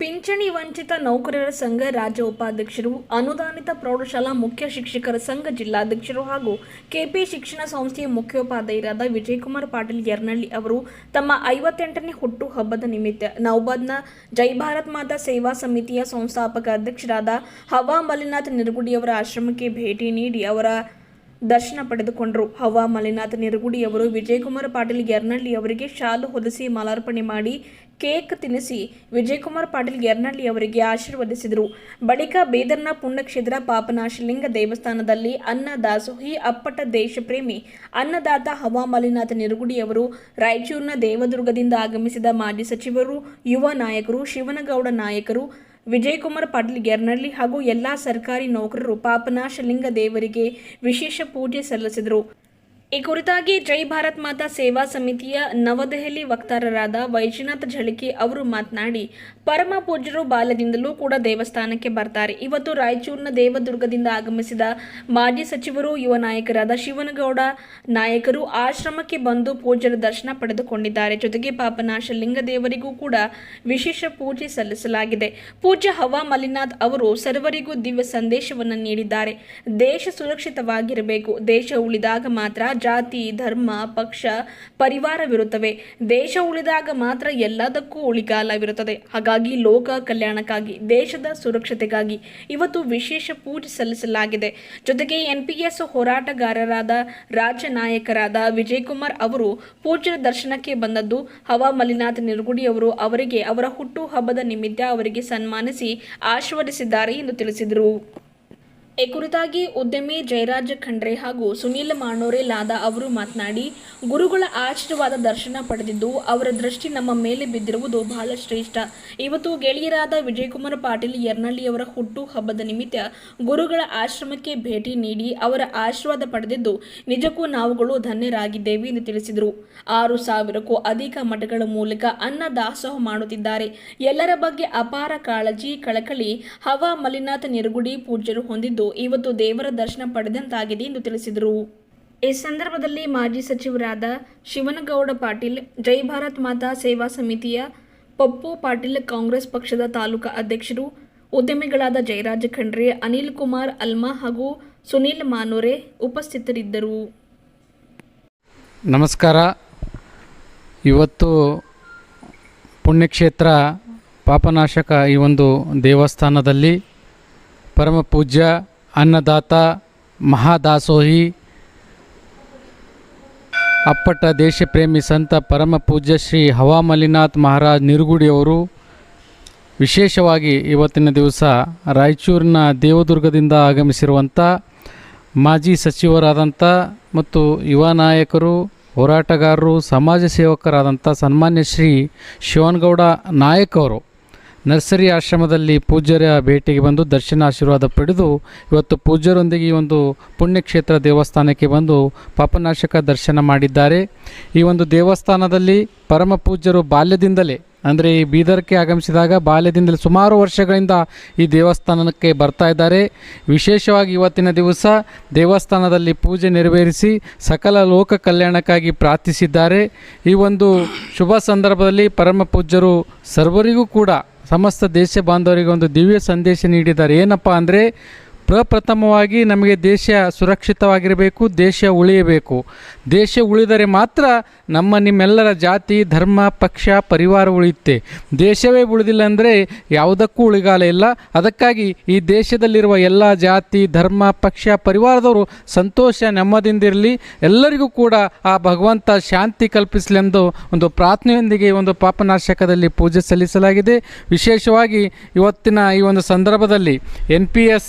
ಪಿಂಚಣಿ ವಂಚಿತ ನೌಕರರ ಸಂಘ ರಾಜ್ಯ ಉಪಾಧ್ಯಕ್ಷರು, ಅನುದಾನಿತ ಪ್ರೌಢಶಾಲಾ ಮುಖ್ಯ ಶಿಕ್ಷಕರ ಸಂಘ ಜಿಲ್ಲಾಧ್ಯಕ್ಷರು ಹಾಗೂ ಕೆಪಿ ಶಿಕ್ಷಣ ಸಂಸ್ಥೆಯ ಮುಖ್ಯೋಪಾಧ್ಯಾಯರಾದ ವಿಜಯಕುಮಾರ್ ಪಾಟೀಲ್ ಯರ್ನಳ್ಳಿ ಅವರು ತಮ್ಮ 58ನೇ ಹುಟ್ಟು ಹಬ್ಬದ ನಿಮಿತ್ತ ನೌಬಾದ್ನ ಜೈ ಭಾರತ್ ಮಾತಾ ಸೇವಾ ಸಮಿತಿಯ ಸಂಸ್ಥಾಪಕ ಅಧ್ಯಕ್ಷರಾದ ಹವಾ ಮಲ್ಲಿನಾಥ್ ನಿರಗುಡಿಯವರ ಆಶ್ರಮಕ್ಕೆ ಭೇಟಿ ನೀಡಿ ಅವರ ದರ್ಶನ ಪಡೆದುಕೊಂಡರು. ಹವಾ ಮಲ್ಲಿನಾಥ್ ನಿರಗುಡಿಯವರು ವಿಜಯಕುಮಾರ್ ಪಾಟೀಲ್ ಯರ್ನಳ್ಳಿ ಅವರಿಗೆ ಶಾಲು ಹೊದಿಸಿ ಮಾಲಾರ್ಪಣೆ ಮಾಡಿ ಕೇಕ್ ತಿನ್ನಿಸಿ ವಿಜಯಕುಮಾರ್ ಪಾಟೀಲ್ ಯರ್ನಳ್ಳಿ ಅವರಿಗೆ ಆಶೀರ್ವದಿಸಿದರು. ಬಳಿಕ ಬೀದರ್ನ ಪುಣ್ಯಕ್ಷೇತ್ರ ಪಾಪನಾಶಲಿಂಗ ದೇವಸ್ಥಾನದಲ್ಲಿ ಅನ್ನದಾಸೋಹಿ ಅಪ್ಪಟ ದೇಶಪ್ರೇಮಿ ಅನ್ನದಾತ ಹವಾ ಮಲ್ಲಿನಾಥ್ ನಿರಗುಡಿಯವರು, ರಾಯಚೂರಿನ ದೇವದುರ್ಗದಿಂದ ಆಗಮಿಸಿದ ಮಾಜಿ ಸಚಿವರು, ಯುವ ನಾಯಕರು, ಶಿವನಗೌಡ ನಾಯಕರು, ವಿಜಯಕುಮಾರ್ ಪಾಟೀಲ್ ಯರ್ನಳ್ಳಿ ಹಾಗೂ ಎಲ್ಲ ಸರ್ಕಾರಿ ನೌಕರರು ಪಾಪನಾಶಲಿಂಗ ದೇವರಿಗೆ ವಿಶೇಷ ಪೂಜೆ ಸಲ್ಲಿಸಿದರು. ಈ ಕುರಿತಾಗಿ ಜೈ ಭಾರತ್ ಮಾತಾ ಸೇವಾ ಸಮಿತಿಯ ನವದೆಹಲಿ ವಕ್ತಾರರಾದ ವೈಜನಾಥ್ ಝಳಕಿ ಅವರು ಮಾತನಾಡಿ, ಪರಮ ಪೂಜ್ಯರು ಬಾಲ್ಯದಿಂದಲೂ ಕೂಡ ದೇವಸ್ಥಾನಕ್ಕೆ ಬರ್ತಾರೆ. ಇವತ್ತು ರಾಯಚೂರಿನ ದೇವದುರ್ಗದಿಂದ ಆಗಮಿಸಿದ ಮಾಜಿ ಸಚಿವರು, ಯುವ ನಾಯಕರಾದ ಶಿವನಗೌಡ ನಾಯಕರು ಆಶ್ರಮಕ್ಕೆ ಬಂದು ಪೂಜ್ಯರ ದರ್ಶನ ಪಡೆದುಕೊಂಡಿದ್ದಾರೆ. ಜೊತೆಗೆ ಪಾಪನಾಶಲಿಂಗ ದೇವರಿಗೂ ಕೂಡ ವಿಶೇಷ ಪೂಜೆ ಸಲ್ಲಿಸಲಾಗಿದೆ. ಪೂಜ್ಯ ಹವಾ ಮಲ್ಲಿನಾಥ್ ಅವರು ಸರ್ವರಿಗೂ ದಿವ್ಯ ಸಂದೇಶವನ್ನು ನೀಡಿದ್ದಾರೆ. ದೇಶ ಸುರಕ್ಷಿತವಾಗಿರಬೇಕು. ದೇಶ ಉಳಿದಾಗ ಮಾತ್ರ ಜಾತಿ, ಧರ್ಮ, ಪಕ್ಷ, ಪರಿವಾರವಿರುತ್ತವೆ. ದೇಶ ಉಳಿದಾಗ ಮಾತ್ರ ಎಲ್ಲದಕ್ಕೂ ಉಳಿಗಾಲವಿರುತ್ತದೆ. ಹಾಗಾಗಿ ಲೋಕ ಕಲ್ಯಾಣಕ್ಕಾಗಿ, ದೇಶದ ಸುರಕ್ಷತೆಗಾಗಿ ಇವತ್ತು ವಿಶೇಷ ಪೂಜೆ ಸಲ್ಲಿಸಲಾಗಿದೆ. ಜೊತೆಗೆ NPS ಹೋರಾಟಗಾರರಾದ ರಾಜ್ಯ ನಾಯಕರಾದ ವಿಜಯಕುಮಾರ್ ಅವರು ಪೂಜ್ಯರ ದರ್ಶನಕ್ಕೆ ಬಂದದ್ದು ಹವಾ ಮಲ್ಲಿನಾಥ್ ನಿರಗುಡಿ ಅವರು ಅವರಿಗೆ ಅವರ ಹುಟ್ಟು ಹಬ್ಬದ ನಿಮಿತ್ತ ಅವರಿಗೆ ಸನ್ಮಾನಿಸಿ ಆಶೀರ್ವದಿಸಿದ್ದಾರೆ ಎಂದು ತಿಳಿಸಿದರು. ಈ ಕುರಿತಾಗಿ ಉದ್ಯಮಿ ಜಯರಾಜ್ ಖಂಡ್ರೆ ಹಾಗೂ ಸುನೀಲ್ ಮಾಣೋರೆ ಲಾದಾ ಅವರು ಮಾತನಾಡಿ, ಗುರುಗಳ ಆಶೀರ್ವಾದ ದರ್ಶನ ಪಡೆದಿದ್ದು ಅವರ ದೃಷ್ಟಿ ನಮ್ಮ ಮೇಲೆ ಬಿದ್ದಿರುವುದು ಬಹಳ ಶ್ರೇಷ್ಠ. ಇವತ್ತು ಗೆಳೆಯರಾದ ವಿಜಯಕುಮಾರ್ ಪಾಟೀಲ್ ಯರ್ನಳ್ಳಿಯವರ ಹುಟ್ಟು ಹಬ್ಬದ ನಿಮಿತ್ತ ಗುರುಗಳ ಆಶ್ರಮಕ್ಕೆ ಭೇಟಿ ನೀಡಿ ಅವರ ಆಶೀರ್ವಾದ ಪಡೆದಿದ್ದು ನಿಜಕ್ಕೂ ನಾವುಗಳು ಧನ್ಯರಾಗಿದ್ದೇವೆ ಎಂದು ತಿಳಿಸಿದರು. 6,000ಕ್ಕೂ ಅಧಿಕ ಮಠಗಳ ಮೂಲಕ ಅನ್ನ ದಾಸೋಹ ಮಾಡುತ್ತಿದ್ದಾರೆ. ಎಲ್ಲರ ಬಗ್ಗೆ ಅಪಾರ ಕಾಳಜಿ, ಕಳಕಳಿ ಹವಾ ಮಲ್ಲಿನಾಥ್ ನಿರಗುಡಿ ಪೂಜ್ಯರು ಹೊಂದಿದ್ದು ಇವತ್ತು ದೇವರ ದರ್ಶನ ಪಡೆದಂತಾಗಿದೆ ಎಂದು ತಿಳಿಸಿದರು. ಈ ಸಂದರ್ಭದಲ್ಲಿ ಮಾಜಿ ಸಚಿವರಾದ ಶಿವನಗೌಡ ಪಾಟೀಲ್, ಜೈ ಭಾರತ್ ಮಾತಾ ಸೇವಾ ಸಮಿತಿಯ ಪಪ್ಪು ಪಾಟೀಲ್, ಕಾಂಗ್ರೆಸ್ ಪಕ್ಷದ ತಾಲೂಕಾ ಅಧ್ಯಕ್ಷರು, ಉದ್ಯಮಿಗಳಾದ ಜಯರಾಜ್ ಖಂಡ್ರೆ, ಅನಿಲ್ ಕುಮಾರ್ ಅಲ್ಮಾ ಹಾಗೂ ಸುನೀಲ್ ಮಾನೋರೆ ಉಪಸ್ಥಿತರಿದ್ದರು. ನಮಸ್ಕಾರ. ಇವತ್ತು ಪುಣ್ಯಕ್ಷೇತ್ರ ಪಾಪನಾಶಕ ಈ ಒಂದು ದೇವಸ್ಥಾನದಲ್ಲಿ ಪರಮ ಪೂಜ್ಯ ಅನ್ನದಾತ ಮಹಾದಾಸೋಹಿ ಅಪ್ಪಟ ದೇಶಪ್ರೇಮಿ ಸಂತ ಪರಮ ಪೂಜ್ಯ ಶ್ರೀ ಹವಾ ಮಲ್ಲಿನಾಥ್ ಮಹಾರಾಜ್ ನಿರಗುಡಿಯವರು ವಿಶೇಷವಾಗಿ ಇವತ್ತಿನ ದಿವಸ ರಾಯಚೂರಿನ ದೇವದುರ್ಗದಿಂದ ಆಗಮಿಸಿರುವಂಥ ಮಾಜಿ ಸಚಿವರಾದಂಥ ಮತ್ತು ಯುವ ನಾಯಕರು, ಹೋರಾಟಗಾರರು, ಸಮಾಜ ಸೇವಕರಾದಂಥ ಸನ್ಮಾನ್ಯ ಶ್ರೀ ಶಿವನಗೌಡ ನಾಯಕ್ ಅವರು ನರ್ಸರಿ ಆಶ್ರಮದಲ್ಲಿ ಪೂಜ್ಯರ ಭೇಟಿಗೆ ಬಂದು ದರ್ಶನ ಆಶೀರ್ವಾದ ಪಡೆದು ಇವತ್ತು ಪೂಜ್ಯರೊಂದಿಗೆ ಈ ಒಂದು ಪುಣ್ಯಕ್ಷೇತ್ರ ದೇವಸ್ಥಾನಕ್ಕೆ ಬಂದು ಪಾಪನಾಶಕ ದರ್ಶನ ಮಾಡಿದ್ದಾರೆ. ಈ ಒಂದು ದೇವಸ್ಥಾನದಲ್ಲಿ ಪರಮ ಪೂಜ್ಯರು ಬಾಲ್ಯದಿಂದಲೇ ಅಂದರೆ ಈ ಬೀದರ್ಗೆ ಆಗಮಿಸಿದಾಗ ಬಾಲ್ಯದಿಂದಲೇ ಸುಮಾರು ವರ್ಷಗಳಿಂದ ಈ ದೇವಸ್ಥಾನಕ್ಕೆ ಬರ್ತಾ ಇದ್ದಾರೆ. ವಿಶೇಷವಾಗಿ ಇವತ್ತಿನ ದಿವಸ ದೇವಸ್ಥಾನದಲ್ಲಿ ಪೂಜೆ ನೆರವೇರಿಸಿ ಸಕಲ ಲೋಕ ಕಲ್ಯಾಣಕ್ಕಾಗಿ ಪ್ರಾರ್ಥಿಸಿದ್ದಾರೆ. ಈ ಒಂದು ಶುಭ ಸಂದರ್ಭದಲ್ಲಿ ಪರಮ ಪೂಜ್ಯರು ಸರ್ವರಿಗೂ ಕೂಡ ಸಮಸ್ತ ದೇಶ ಬಾಂಧವರಿಗೆ ಒಂದು ದಿವ್ಯ ಸಂದೇಶ ನೀಡಿದ್ದಾರೆ. ಏನಪ್ಪ ಅಂದರೆ, ಪ್ರಪ್ರಥಮವಾಗಿ ನಮಗೆ ದೇಶ ಸುರಕ್ಷಿತವಾಗಿರಬೇಕು, ದೇಶ ಉಳಿಯಬೇಕು. ದೇಶ ಉಳಿದರೆ ಮಾತ್ರ ನಿಮ್ಮೆಲ್ಲರ ಜಾತಿ, ಧರ್ಮ, ಪಕ್ಷ, ಪರಿವಾರ ಉಳಿಯುತ್ತೆ. ದೇಶವೇ ಉಳಿದಿಲ್ಲ ಅಂದರೆ ಯಾವುದಕ್ಕೂ ಉಳಿಗಾಲ ಇಲ್ಲ. ಅದಕ್ಕಾಗಿ ಈ ದೇಶದಲ್ಲಿರುವ ಎಲ್ಲ ಜಾತಿ, ಧರ್ಮ, ಪಕ್ಷ, ಪರಿವಾರದವರು ಸಂತೋಷ, ನೆಮ್ಮದಿಯಿಂದಿರಲಿ, ಎಲ್ಲರಿಗೂ ಕೂಡ ಆ ಭಗವಂತ ಶಾಂತಿ ಕಲ್ಪಿಸಲೆಂದು ಒಂದು ಪ್ರಾರ್ಥನೆಯೊಂದಿಗೆ ಒಂದು ಪಾಪನಾಶಕದಲ್ಲಿ ಪೂಜೆ ಸಲ್ಲಿಸಲಾಗಿದೆ. ವಿಶೇಷವಾಗಿ ಇವತ್ತಿನ ಈ ಒಂದು ಸಂದರ್ಭದಲ್ಲಿ NPS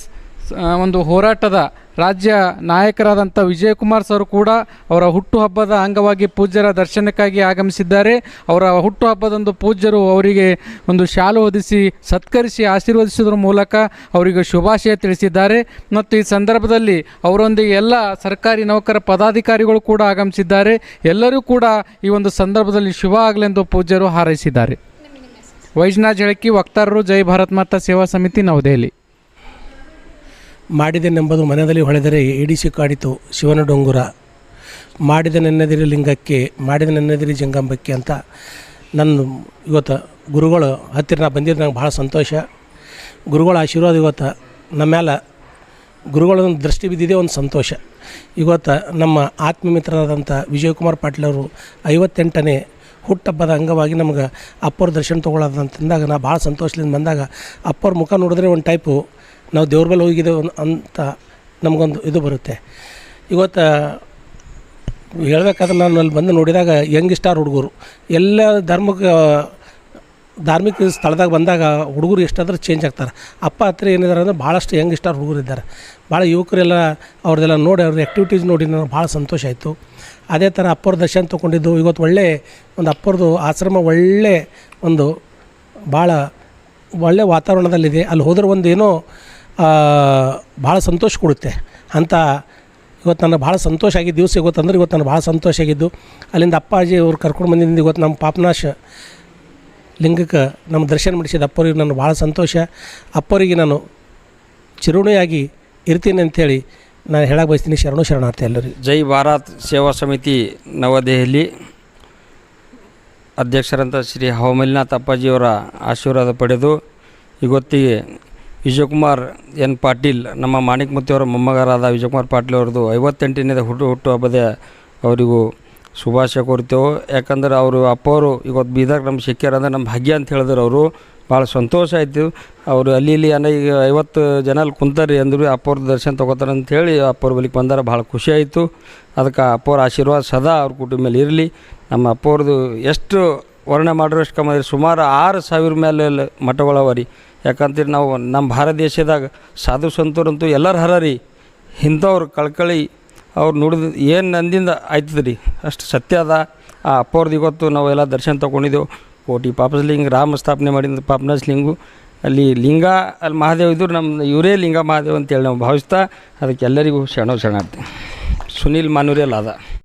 ಒಂದು ಹೋರಾಟದ ರಾಜ್ಯ ನಾಯಕರಾದಂಥ ವಿಜಯಕುಮಾರ್ ಸರ್ ಕೂಡ ಅವರ ಹುಟ್ಟುಹಬ್ಬದ ಅಂಗವಾಗಿ ಪೂಜ್ಯರ ದರ್ಶನಕ್ಕಾಗಿ ಆಗಮಿಸಿದ್ದಾರೆ. ಅವರ ಹುಟ್ಟುಹಬ್ಬದಂದು ಪೂಜ್ಯರು ಅವರಿಗೆ ಒಂದು ಶಾಲು ಹೊದಿಸಿ ಸತ್ಕರಿಸಿ ಆಶೀರ್ವದಿಸುವುದರ ಮೂಲಕ ಅವರಿಗೆ ಶುಭಾಶಯ ತಿಳಿಸಿದ್ದಾರೆ. ಮತ್ತು ಈ ಸಂದರ್ಭದಲ್ಲಿ ಅವರೊಂದಿಗೆ ಎಲ್ಲ ಸರ್ಕಾರಿ ನೌಕರ ಪದಾಧಿಕಾರಿಗಳು ಕೂಡ ಆಗಮಿಸಿದ್ದಾರೆ. ಎಲ್ಲರೂ ಕೂಡ ಈ ಒಂದು ಸಂದರ್ಭದಲ್ಲಿ ಶುಭ ಆಗಲೆಂದು ಪೂಜ್ಯರು ಹಾರೈಸಿದ್ದಾರೆ. ವೈಜನಾಥ್ ಝಳಕಿ, ವಕ್ತಾರರು, ಜೈ ಭಾರತ್ ಮಾತಾ ಸೇವಾ ಸಮಿತಿ, ನವದೆಹಲಿ. ಮಾಡಿದೆನೆಂಬುದು ಮನದಲ್ಲಿ ಹೊಳೆದರೆ ಇಡಿಸಿ ಕಾಡಿತು ಶಿವನ ಡೊಂಗುರ, ಮಾಡಿದ ನೆನ್ನದಿರಿ ಲಿಂಗಕ್ಕೆ, ಮಾಡಿದ ನೆನ್ನದಿರಿ ಜಂಗಂಬಕ್ಕೆ ಅಂತ ನನ್ನ ಇವತ್ತು ಗುರುಗಳು ಹತ್ತಿರ ನಾ ಬಂದಿದ್ದು ನಂಗೆ ಭಾಳ ಸಂತೋಷ. ಗುರುಗಳ ಆಶೀರ್ವಾದ ಇವತ್ತು ನಮ್ಮ ಮೇಲೆ ಗುರುಗಳ ಒಂದು ದೃಷ್ಟಿ ಬಿದ್ದಿದೆ, ಒಂದು ಸಂತೋಷ. ಇವತ್ತು ನಮ್ಮ ಆತ್ಮಮಿತ್ರರಾದಂಥ ವಿಜಯಕುಮಾರ್ ಪಾಟೀಲ್ ಅವರು 58ನೇ ಹುಟ್ಟುಹಬ್ಬದ ಅಂಗವಾಗಿ ನಮ್ಗೆ ಅಪ್ಪವ್ರ ದರ್ಶನ ತೊಗೊಳ್ಳೋದಂತಂದಾಗ ನಾ ಭಾಳ ಸಂತೋಷದಿಂದ ಬಂದಾಗ ಅಪ್ಪವ್ರ ಮುಖ ನೋಡಿದ್ರೆ ಒಂದು ಟೈಪು ನಾವು ದೇವ್ರ ಮೇಲೆ ಹೋಗಿದ್ದೇವೆ ಅಂತ ನಮಗೊಂದು ಇದು ಬರುತ್ತೆ. ಇವತ್ತು ಹೇಳ್ಬೇಕಾದ್ರೆ ನಾನು ಅಲ್ಲಿ ಬಂದು ನೋಡಿದಾಗ ಯಂಗ್ ಹುಡುಗರು ಎಲ್ಲ ಧಾರ್ಮಿಕ ಸ್ಥಳದಾಗ ಬಂದಾಗ ಹುಡುಗರು ಎಷ್ಟಾದರೂ ಚೇಂಜ್ ಆಗ್ತಾರೆ. ಅಪ್ಪ ಹತ್ರ ಏನಿದ್ದಾರೆ ಅಂದರೆ ಭಾಳಷ್ಟು ಯಂಗ್ ಹುಡುಗರು ಇದ್ದಾರೆ. ಭಾಳ ಯುವಕರೆಲ್ಲ ಅವ್ರದ್ದೆಲ್ಲ ನೋಡಿ ಅವ್ರ ಆ್ಯಕ್ಟಿವಿಟೀಸ್ ನೋಡಿ ನನಗೆ ಭಾಳ ಸಂತೋಷ ಆಯಿತು. ಅದೇ ಥರ ಅಪ್ಪವ್ರ ದರ್ಶನ ತೊಗೊಂಡಿದ್ದು ಇವತ್ತು ಒಳ್ಳೆ ಒಂದು ಅಪ್ಪರದು ಆಶ್ರಮ ಒಳ್ಳೆ ಒಂದು ಭಾಳ ಒಳ್ಳೆ ವಾತಾವರಣದಲ್ಲಿದೆ. ಅಲ್ಲಿ ಹೋದ್ರೆ ಒಂದು ಏನೋ ಭಾಳ ಸಂತೋಷ ಕೊಡುತ್ತೆ ಅಂತ ಇವತ್ತು ನನಗೆ ಭಾಳ ಸಂತೋಷ ಆಗಿದ್ದು ದಿವಸ ಇವತ್ತಂದ್ರೆ ಇವತ್ತು ನನಗೆ ಭಾಳ ಸಂತೋಷ ಆಗಿದ್ದು. ಅಲ್ಲಿಂದ ಅಪ್ಪಾಜಿ ಅವ್ರು ಕರ್ಕೊಂಡು ಬಂದಿದ್ದು ಇವತ್ತು ನಮ್ಮ ಪಾಪನಾಶ ಲಿಂಗಕ್ಕೆ ನಮ್ಮ ದರ್ಶನ ಮಾಡಿಸಿದ ಅಪ್ಪರಿಗೆ ನಾನು ಭಾಳ ಸಂತೋಷ. ಅಪ್ಪರಿಗೆ ನಾನು ಚಿರುಣಿಯಾಗಿ ಇರ್ತೀನಿ ಅಂಥೇಳಿ ನಾನು ಹೇಳಕ್ಕೆ ಬಯಸ್ತೀನಿ. ಶರಣಾರ್ಥಿ ಎಲ್ಲರಿಗೂ. ಜೈ ಭಾರತ್ ಸೇವಾ ಸಮಿತಿ ನವದೆಹಲಿ ಅಧ್ಯಕ್ಷರಂಥ ಶ್ರೀ ಹವಾಮಲಿನಾಥ್ ಅಪ್ಪಾಜಿಯವರ ಆಶೀರ್ವಾದ ಪಡೆದು ಇವತ್ತಿಗೆ ವಿಜಯಕುಮಾರ್ ಎನ್ ಪಾಟೀಲ್ ನಮ್ಮ ಮಾಣಿಕ್ಮುತ್ತಿಯವರ ಮೊಮ್ಮಗರಾದ ವಿಜಯಕುಮಾರ್ ಪಾಟೀಲ್ ಅವ್ರದ್ದು 58ನೇ ಹುಟ್ಟುಹಬ್ಬದ ಅವರಿಗೂ ಶುಭಾಶಯ ಕೋರ್ತೇವೆ. ಯಾಕಂದ್ರೆ ಅವರು ಅಪ್ಪವರು ಇವತ್ತು ಬೀದರ್ ನಮ್ಮ ಸಿಕ್ಕ್ಯಾರ ಅಂದ್ರೆ ನಮ್ಮ ಭಾಗ್ಯ ಅಂತ ಹೇಳಿದ್ರು. ಅವರು ಭಾಳ ಸಂತೋಷ ಆಯಿತು. ಅವರು ಅಲ್ಲಿ ಇಲ್ಲಿ ಈಗ 50 ಜನ ಅಲ್ಲಿ ಕುಂತಾರೆ ಅಂದರು ಅಪ್ಪವ್ರ ದರ್ಶನ ತೊಗೋತಾರೆ ಅಂಥೇಳಿ ಅಪ್ಪವ್ರ ಬಳಿಗೆ ಬಂದಾರ. ಭಾಳ ಖುಷಿ ಆಯಿತು. ಅದಕ್ಕೆ ಅಪ್ಪವ್ರ ಆಶೀರ್ವಾದ ಸದಾ ಅವ್ರ ಕುಟುಂಬ ಮೇಲೆ ಇರಲಿ. ನಮ್ಮ ಅಪ್ಪವ್ರದ್ದು ಎಷ್ಟು ವರ್ಣನೆ ಮಾಡಿರೋಷ್ಟು ಕಮ್ಮಿ ಸುಮಾರು 6,000 ಮೇಲೆ ಮಠಗಳವ ರೀ. ಯಾಕಂತೀರಿ ನಾವು ನಮ್ಮ ಭಾರತ ದೇಶದಾಗ ಸಾಧು ಸಂತರಂತೂ ಎಲ್ಲರೂ ಹರರಿ. ಇಂಥವ್ರು ಕಳ್ಕಳಿ ಅವ್ರು ನೋಡಿದ ಏನು ಅಂದಿಂದ ಆಯ್ತದ ರೀ, ಅಷ್ಟು ಸತ್ಯ ಅದ. ಆ ಅಪ್ಪವ್ರದ್ದು ಇವತ್ತು ನಾವೆಲ್ಲ ದರ್ಶನ ತೊಗೊಂಡಿದ್ದೆವು. ಕೋಟಿ ಪಾಪಸ್ಲಿಂಗ ರಾಮ ಸ್ಥಾಪನೆ ಮಾಡಿದ ಪಾಪನಾಶಲಿಂಗು ಅಲ್ಲಿ ಲಿಂಗ ಅಲ್ಲಿ ಮಹಾದೇವ್ ಇದ್ರು. ನಮ್ಮ ಇವರೇ ಲಿಂಗ ಮಹಾದೇವ್ ಅಂತೇಳಿ ನಾವು ಭಾವಿಸ್ತಾ ಅದಕ್ಕೆ ಎಲ್ಲರಿಗೂ ಶರಣಾರ್ಥಿ. ಸುನೀಲ್ ಮಾನೂರಿಯಲ್ಲಿ ಅದ.